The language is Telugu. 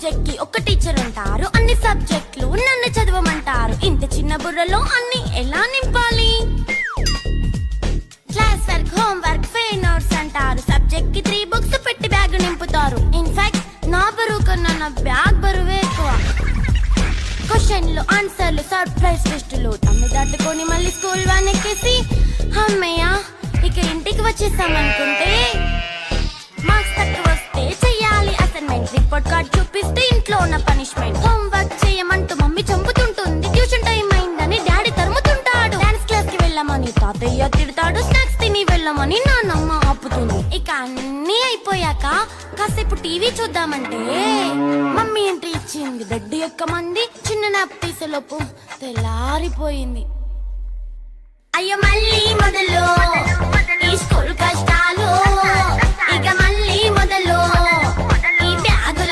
సబ్జెక్ట్ కి ఒక టీచర్ ఉంటారు, అన్ని సబ్జెక్టులు నన్ను చదవమంటారు. ఇంత చిన్న బుర్రలో అన్ని ఎలా నింపాలి? Class work, home work, fair notes అంటారు. సబ్జెక్ట్ కి 3 బుక్స్ పెట్టి బ్యాగ్ నింపుతారు. ఇన్ఫాక్ట్ నా బరువు కన్నా నా బ్యాగ్ బరువే ఎక్కువ. క్వశ్చన్లు, ఆన్సర్లు, సర్ప్రైజ్ టెస్టులు తమ్మి దాటుకొని మళ్ళీ స్కూల్ వ్యాన్ ఎక్కేసి అమ్మయ్య ఇక ఇంటికి వచ్చేసామనుకుంటే మార్క్స్ తక్కువ వస్తే చెయ్యాలి అసైన్మెంట్. రిపోర్ట్ కార్డ్ చూపిస్తే ఇంట్లో ఉన్న పనిష్మెంట్. హోమ్ వర్క్ చేయమంటూ మమ్మీ చంపుతుంటుంది. ట్యూషన్ టైం అయిందని డాడీ తరుముతుంటాడు. డాన్స్ క్లాస్ కి వెళ్ళమని తాతయ్య తిడతాడు. స్నాక్స్ తిని వెళ్ళమని నాన్నమ్మ ఆపుతుంది. ఇక అన్నీ అయిపోయాక కాసేపు టీవీ చూద్దామంటే మమ్మీ ఎంట్రీ ఇచ్చింది. బెడ్ ఎక్కమంది. చిన్న నాప్ తీసేలోపు తెల్లారిపోయింది. అయ్యో మళ్ళీ మొదలు ఈ స్కూల్ కష్టాలు.